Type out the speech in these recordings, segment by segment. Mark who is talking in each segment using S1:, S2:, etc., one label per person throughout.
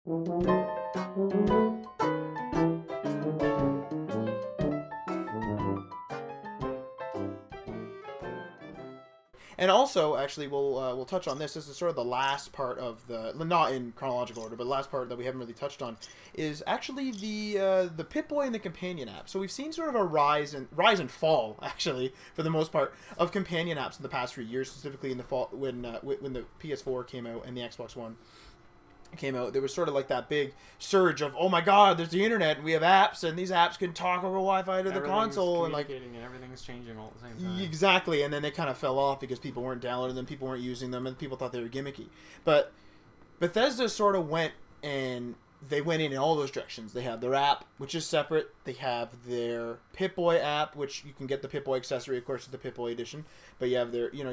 S1: And also, actually, we'll touch on this. This is sort of the last part of the, not in chronological order, but the last part that we haven't really touched on is actually the Pip-Boy and the companion app. So we've seen sort of a rise and fall, actually, for the most part, of companion apps in the past few years, specifically in the fall when the PS4 came out and the Xbox One came out. There was sort of like that big surge of, oh my god, there's the internet and we have apps and these apps can talk over Wi-Fi to the console and like
S2: everything's changing all at the same time.
S1: Exactly, and then they kind of fell off because people weren't downloading them, people weren't using them, and people thought they were gimmicky. But Bethesda sort of went in all those directions. They have their app, which is separate. They have their Pip-Boy app, which you can get the Pip-Boy accessory, of course, it's the Pip-Boy edition. But you have their, you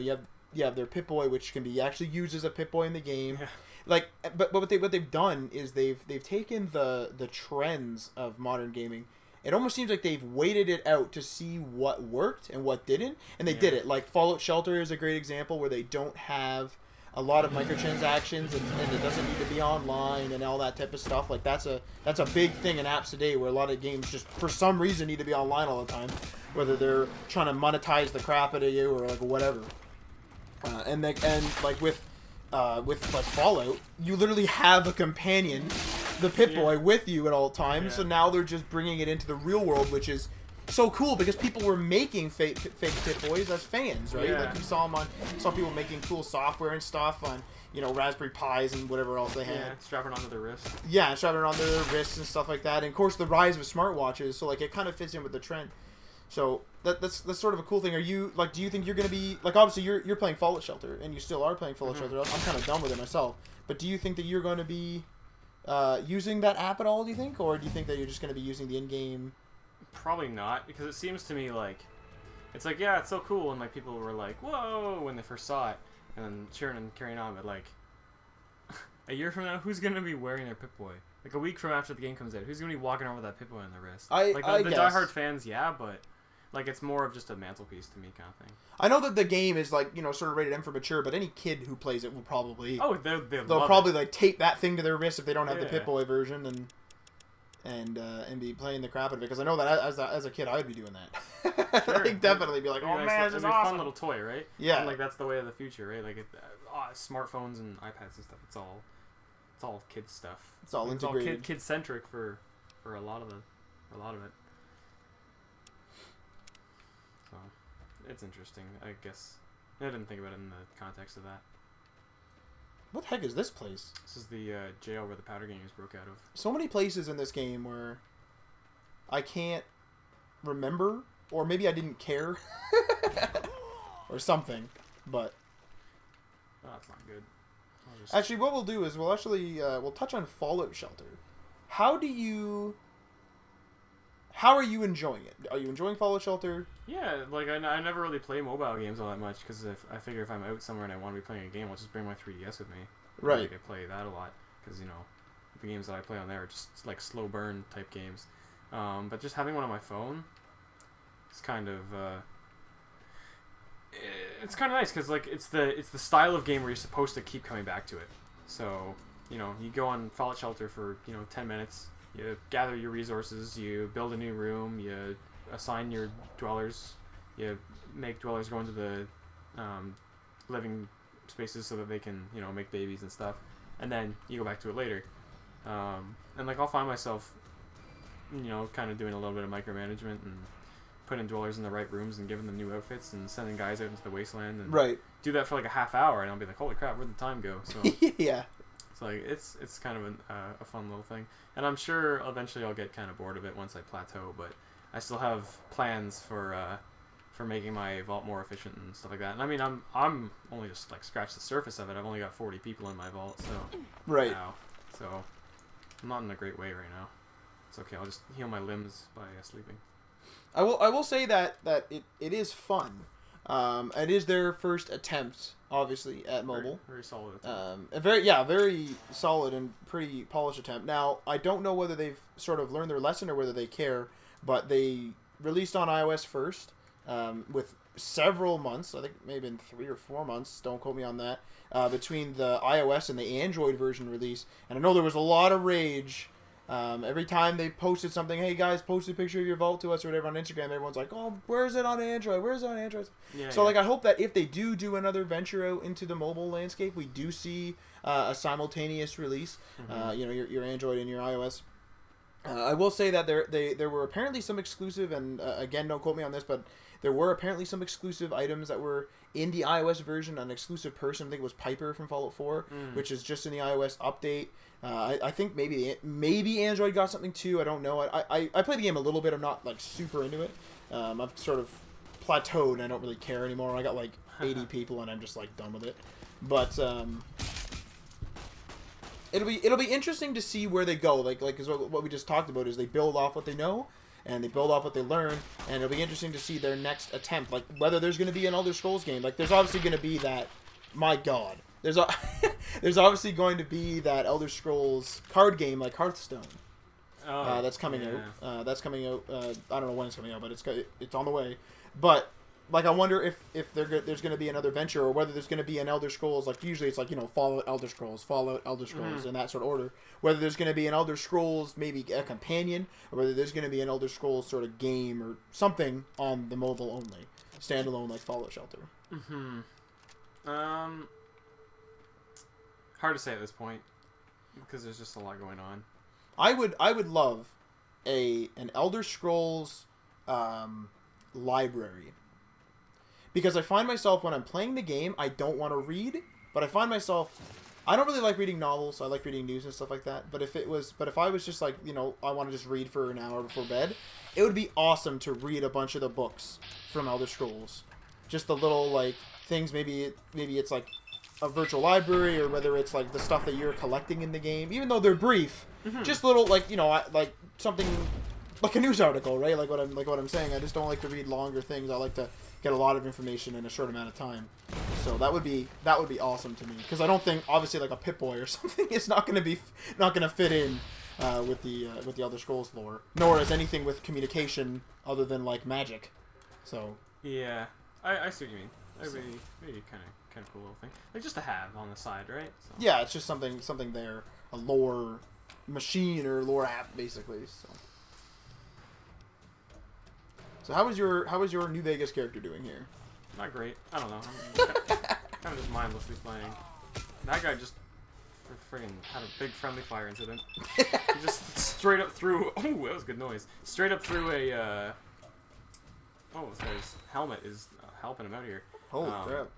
S1: have their Pip-Boy, which can be actually used as a Pip-Boy in the game.
S2: Yeah.
S1: Like, but what they've done is they've taken the trends of modern gaming. It almost seems like they've waited it out to see what worked and what didn't, and they did it. Like Fallout Shelter is a great example where they don't have a lot of microtransactions and it doesn't need to be online and all that type of stuff. Like that's a big thing in apps today where a lot of games just for some reason need to be online all the time, whether they're trying to monetize the crap out of you or like whatever. And like with like Fallout, you literally have a companion, the Pip-Boy, with you at all times. Yeah. So now they're just bringing it into the real world, which is so cool because people were making fake Pip-Boys as fans, right? Yeah. Like you saw people making cool software and stuff on, Raspberry Pis and whatever else they had.
S2: Yeah, strapping onto their wrists.
S1: Yeah, strapping onto their wrists and stuff like that. And of course the rise of smartwatches, so like it kind of fits in with the trend. So that's sort of a cool thing. Are you like? Do you think you're gonna be like? Obviously, you're playing Fallout Shelter, and you still are playing Fallout Shelter. I'm kind of done with it myself. But do you think that you're going to be using that app at all? Do you think, or do you think that you're just going to be using the in-game?
S2: Probably not, because it seems to me like it's like it's so cool, and like people were like whoa when they first saw it, and then cheering and carrying on. But like a year from now, who's gonna be wearing their Pip-Boy? Like a week from after the game comes out, who's gonna be walking around with that Pip-Boy on their wrist? The diehard fans, but. Like, it's more of just a mantelpiece to me kind of thing.
S1: I know that the game is, like, sort of rated M for mature, but any kid who plays it will probably...
S2: Oh, they'll
S1: probably, like, tape that thing to their wrist if they don't have the Pip-Boy version and be playing the crap out of it. Because I know that as a kid, I would be doing that.
S2: Sure.
S1: Like, definitely be like, oh, man, this is awesome.
S2: It'd be a fun little toy, right?
S1: Yeah.
S2: And, like, that's the way of the future, right? Like, smartphones and iPads and stuff, it's all kid stuff.
S1: It's all integrated.
S2: It's all kid-centric for a lot of it. So, it's interesting, I guess. I didn't think about it in the context of that.
S1: What the heck is this place?
S2: This is the jail where the Powder Gangers broke out of.
S1: So many places in this game where I can't remember, or maybe I didn't care, or something, but...
S2: Oh, that's not good.
S1: Actually, what we'll do is we'll touch on Fallout Shelter. How are you enjoying it? Are you enjoying Fallout Shelter?
S2: Yeah, like I never really play mobile games all that much because I figure if I'm out somewhere and I want to be playing a game, I'll just bring my 3DS with me.
S1: Right.
S2: I play that a lot because the games that I play on there are just like slow burn type games. But just having one on my phone, it's kind of nice because like it's the style of game where you're supposed to keep coming back to it. So you go on Fallout Shelter for 10 minutes. You gather your resources, you build a new room, you assign your dwellers, you make dwellers go into the living spaces so that they can, make babies and stuff, and then you go back to it later. And like I'll find myself, kind of doing a little bit of micromanagement and putting dwellers in the right rooms and giving them new outfits and sending guys out into the wasteland and do that for like a half hour, and I'll be like, holy crap, where'd the time go? So
S1: yeah.
S2: So like it's kind of a fun little thing, and I'm sure eventually I'll get kind of bored of it once I plateau. But I still have plans for making my vault more efficient and stuff like that. And I mean I'm only just like scratched the surface of it. I've only got 40 people in my vault, so now, so I'm not in a great way right now. It's okay. I'll just heal my limbs by sleeping.
S1: I will say that it is fun. It is their first attempt, obviously, at mobile.
S2: Very solid attempt.
S1: A very solid and pretty polished attempt. Now, I don't know whether they've sort of learned their lesson or whether they care, but they released on iOS first, with several months. I think maybe been 3 or 4 months. Don't quote me on that. Between the iOS and the Android version release, and I know there was a lot of rage. Every time they posted something, hey guys, post a picture of your vault to us or whatever on Instagram, everyone's like, oh, where's it on Android? Where's it on Android?
S2: Yeah,
S1: so, like, I hope that if they do another venture out into the mobile landscape, we do see a simultaneous release, your Android and your iOS. I will say that there were apparently some exclusive, and again, don't quote me on this, but there were apparently some exclusive items that were in the iOS version. An exclusive person, I think it was Piper from Fallout 4, which is just in the iOS update. I think maybe Android got something too. I don't know. I played the game a little bit. I'm not like super into it. I've sort of plateaued and I don't really care anymore. I got like 80 people and I'm just like done with it. But it'll be interesting to see where they go. Like is what we just talked about is they build off what they know and they build off what they learn, and it'll be interesting to see their next attempt. Like whether there's going to be an Elder Scrolls game. Like there's obviously going to be that. My God, there's obviously going to be that Elder Scrolls card game like Hearthstone. That's coming out. That's coming out. I don't know when it's coming out, but it's on the way. But like, I wonder if there's going to be another venture, or whether there's going to be an Elder Scrolls. Like usually it's like Fallout, Elder Scrolls, in that sort of order. Whether there's going to be an Elder Scrolls, maybe a companion, or whether there's going to be an Elder Scrolls sort of game or something on the mobile only, standalone like Fallout Shelter.
S2: Hard to say at this point because there's just a lot going on.
S1: I would love an Elder Scrolls library, because I find myself when I'm playing the game, I don't want to read, but I don't really like reading novels. So I like reading news and stuff like that. But if I was just like, I want to just read for an hour before bed, it would be awesome to read a bunch of the books from Elder Scrolls. Just the little like things. Maybe it's like a virtual library, or whether it's like the stuff that you're collecting in the game, even though they're brief. Just little like like something like a news article, right? Like what I'm saying. I just don't like to read longer things. I like to get a lot of information in a short amount of time. So that would be awesome to me, because I don't think obviously like a Pip-Boy or something is not going to fit in with the Elder Scrolls lore, nor is anything with communication other than like magic. So
S2: yeah, I see what you mean. Maybe kind of cool little thing, like just to have on the side, right? So.
S1: Yeah, it's just something there, a lore machine or lore app basically. So how was your New Vegas character doing here?
S2: Not great. I don't know. I'm kind of just mindlessly playing. That guy just friggin' had a big friendly fire incident. He just straight up threw. Oh, that was good noise. Straight up threw a. This guy's helmet is helping him out here.
S1: Holy crap!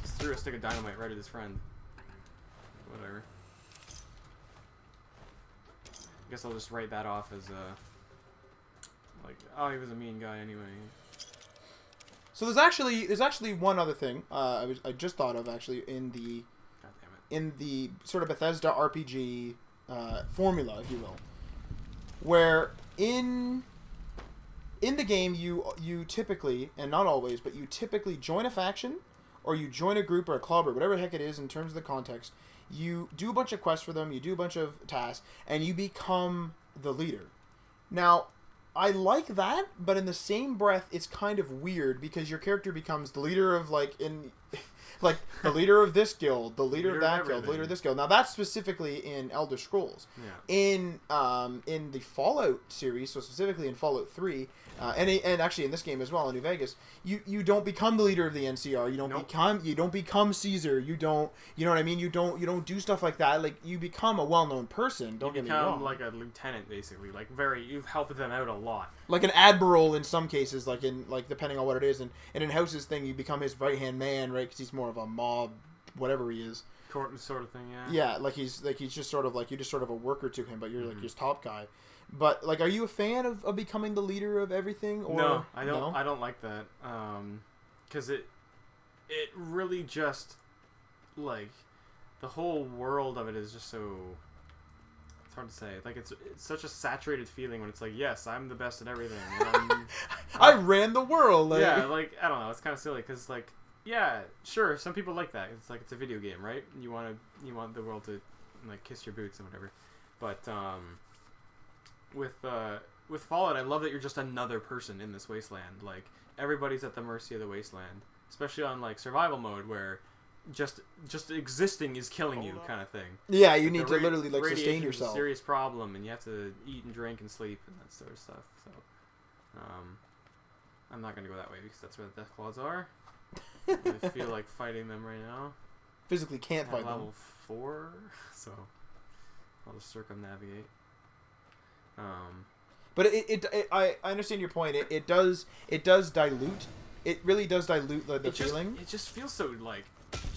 S2: Just threw a stick of dynamite right at his friend. Whatever. I guess I'll just write that off as he was a mean guy anyway.
S1: So there's actually one other thing I just thought of actually in the sort of Bethesda RPG formula, if you will, where in the game you typically, and not always, but you typically join a faction, or you join a group or a club or whatever the heck it is in terms of the context. You do a bunch of quests for them, you do a bunch of tasks, and you become the leader. Now, I like that, but in the same breath, it's kind of weird, because your character becomes the leader of the leader of this guild, the leader of that guild, the leader of this guild. Now that's specifically in Elder Scrolls.
S2: Yeah.
S1: In the Fallout series, so specifically in Fallout 3, and actually in this game as well in New Vegas, you don't become the leader of the NCR. You don't become Caesar. You know what I mean? You don't do stuff like that. Like, you become a well-known person. Don't get me wrong.
S2: You become like a lieutenant, basically. Like, you've helped them out a lot.
S1: Like an admiral in some cases, like depending on what it is, and in House's thing, you become his right-hand man, right? Because he's more of a mob, whatever he is.
S2: Court sort of thing, yeah.
S1: Yeah, he's just sort of like, you're just sort of a worker to him, but you're like his top guy. But like, are you a fan of becoming the leader of everything? Or
S2: no, I don't. No? I don't like that. Because it really just like the whole world of it is just so. It's hard to say. Like, it's such a saturated feeling when it's like, yes, I'm the best at everything.
S1: I ran the world. Like.
S2: Yeah, like, I don't know. It's kind of silly because, like, yeah, sure, some people like that. It's like, it's a video game, right? You want the world to like kiss your boots and whatever. But with with Fallout, I love that you're just another person in this wasteland. Like, everybody's at the mercy of the wasteland, especially on like survival mode where just existing is killing you, kind of thing.
S1: Yeah, you
S2: Like,
S1: need to literally like sustain
S2: radiation's
S1: yourself.
S2: a serious problem, and you have to eat and drink and sleep and that sort of stuff. So, I'm not gonna go that way because that's where the death claws are. I feel like fighting them right now.
S1: Physically can't
S2: At
S1: fight
S2: level
S1: them.
S2: 4, so I'll just circumnavigate.
S1: But I understand your point. It does dilute. It really does dilute the feeling.
S2: It just feels so like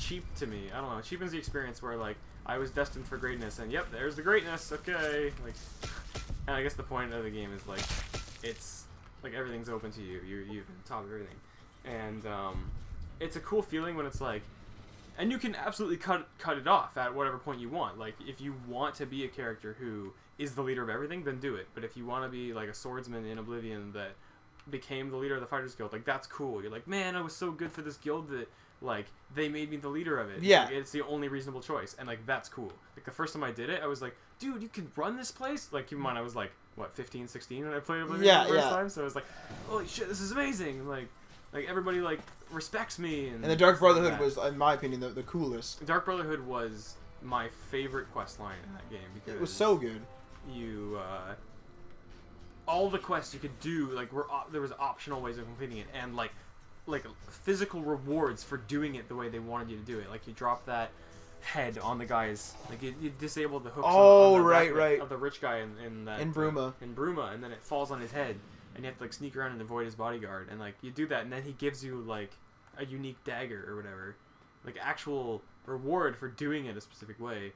S2: cheap to me. I don't know. It cheapens the experience where like I was destined for greatness, and yep, there's the greatness. Okay, like, and I guess the point of the game is like it's like everything's open to you. You've been top of everything, and it's a cool feeling when it's like. And you can absolutely cut it off at whatever point you want. Like, if you want to be a character who is the leader of everything, then do it. But if you want to be, like, a swordsman in Oblivion that became the leader of the Fighters Guild, like, that's cool. You're like, man, I was so good for this guild that, like, they made me the leader of it.
S1: Yeah.
S2: Like, it's the only reasonable choice. And, like, that's cool. Like, the first time I did it, I was like, dude, you can run this place? Like, keep in mind, I was, like, what, 15, 16 when I played Oblivion the first time? So I was like, holy shit, this is amazing. Like everybody like respects me, and
S1: the Dark Brotherhood was, in my opinion, the coolest.
S2: Dark Brotherhood was my favorite quest line in that game because
S1: it was so good.
S2: You all the quests you could do like there was optional ways of completing it, and like physical rewards for doing it the way they wanted you to do it. Like you drop that head on the guys, like you disable the hooks on the
S1: right
S2: of the rich guy in
S1: Bruma,
S2: and then it falls on his head. And you have to like sneak around and avoid his bodyguard, and like you do that, and then he gives you like a unique dagger or whatever, like actual reward for doing it a specific way,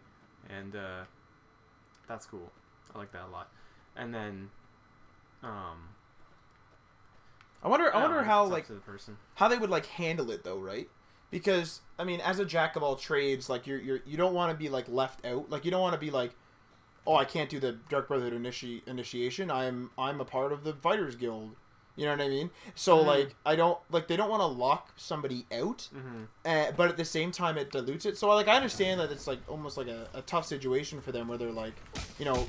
S2: and that's cool. I like that a lot. And then,
S1: I wonder how like
S2: to the person.
S1: how they would like handle it though, right? Because I mean, as a jack of all trades, like you don't want to be like left out. Like you don't want to be like, oh, I can't do the Dark Brotherhood initiation. I'm a part of the Fighters Guild. You know what I mean? So like they don't want to lock somebody out, but at the same time it dilutes it. So like I understand that it's like almost like a tough situation for them where they're like, you know,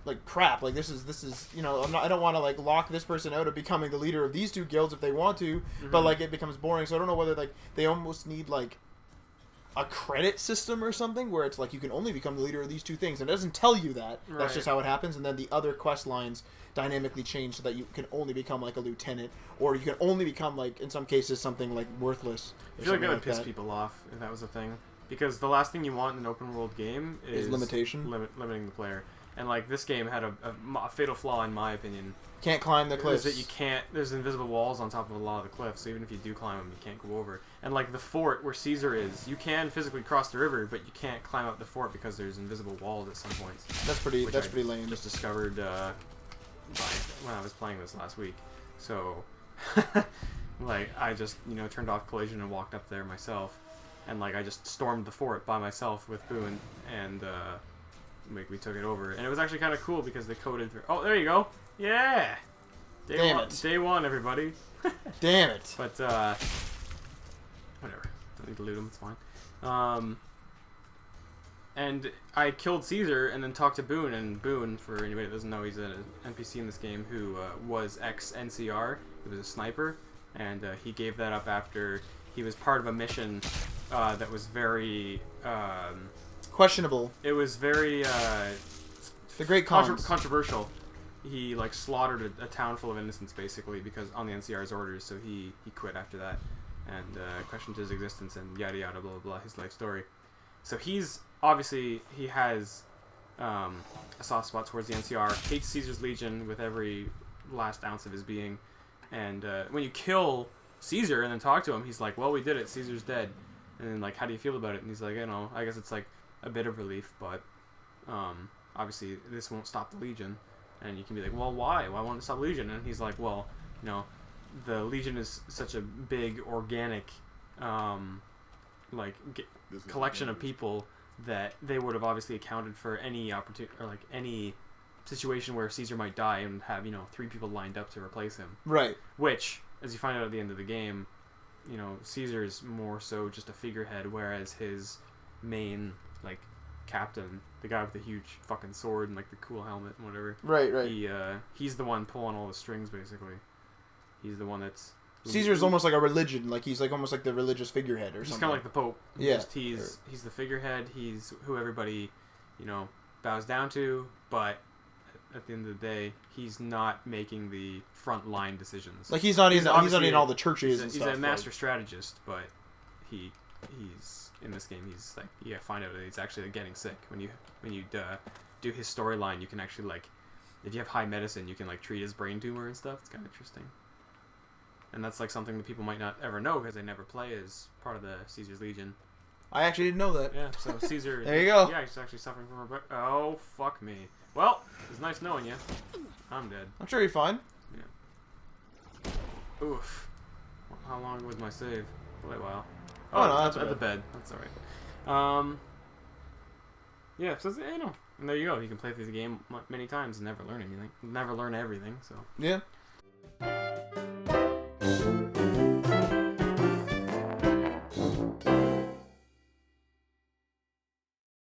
S1: like crap. Like this is you know I don't want to like lock this person out of becoming the leader of these two guilds if they want to, but like it becomes boring. So I don't know whether like they almost need like a credit system or something where it's like you can only become the leader of these two things, and it doesn't tell you that. Right. That's just how it happens, and then the other quest lines dynamically change so that you can only become like a lieutenant, or you can only become like in some cases something like worthless.
S2: I feel like that would piss people off if that was a thing, because the last thing you want in an open world game is
S1: limitation,
S2: limiting the player. And like this game had a fatal flaw in my opinion.
S1: Can't climb the cliffs.
S2: Is that you can't. There's invisible walls on top of a lot of the cliffs, so even if you do climb them, you can't go over. And like the fort where Caesar is, you can physically cross the river, but you can't climb up the fort because there's invisible walls at some points.
S1: That's pretty lame.
S2: Just discovered when I was playing this last week. So, like I just turned off collision and walked up there myself, and like I just stormed the fort by myself with Boone, and we took it over, and it was actually kind of cool because they coded for. Oh, there you go. Yeah. Day one, everybody.
S1: Damn it.
S2: But whatever. Don't need to loot them. It's fine. And I killed Caesar and then talked to Boone, and Boone, for anybody that doesn't know, he's an NPC in this game who was ex-NCR. He was a sniper, and he gave that up after he was part of a mission that was very
S1: questionable.
S2: It was very
S1: the great
S2: controversial. He like slaughtered a town full of innocents basically because on the NCR's orders, so he quit after that and questioned his existence and yada yada blah blah blah, his life story. So he's obviously he has a soft spot towards the NCR, hates Caesar's Legion with every last ounce of his being, and when you kill Caesar and then talk to him, he's like, well, we did it, Caesar's dead. And then like, how do you feel about it? And he's like, I guess it's like a bit of relief, but obviously this won't stop the Legion. And you can be like, well, why? Why won't it stop Legion? And he's like, well, the Legion is such a big, organic, collection of people that they would have obviously accounted for any opportunity or like any situation where Caesar might die and have 3 people lined up to replace him.
S1: Right.
S2: Which, as you find out at the end of the game, Caesar is more so just a figurehead, whereas his main captain, the guy with the huge fucking sword and like the cool helmet and whatever.
S1: Right.
S2: He's the one pulling all the strings basically. He's the one that's.
S1: Caesar's almost like a religion, like he's like almost like the religious figurehead or
S2: he's
S1: something.
S2: Kind of like the Pope.
S1: Yeah.
S2: He's the figurehead. He's who everybody, bows down to. But at the end of the day, he's not making the front line decisions.
S1: Like he's not in all the churches and
S2: he's
S1: stuff.
S2: He's a master strategist, but he's in this game. He's like find out that he's actually getting sick. When you do his storyline, you can actually like if you have high medicine, you can like treat his brain tumor and stuff. It's kind of interesting. And that's like something that people might not ever know because they never play as part of the Caesar's Legion.
S1: I actually didn't know that.
S2: Yeah, so Caesar...
S1: There you go.
S2: Yeah, he's actually suffering from a... Oh, fuck me. Well, it's nice knowing you. I'm dead.
S1: I'm sure you're fine.
S2: Yeah. Oof. How long was my save? Quite a while.
S1: Oh, no, that's
S2: at the bed. That's alright. Yeah, so, and there you go. You can play through the game many times and never learn anything. Never learn everything, so...
S1: Yeah.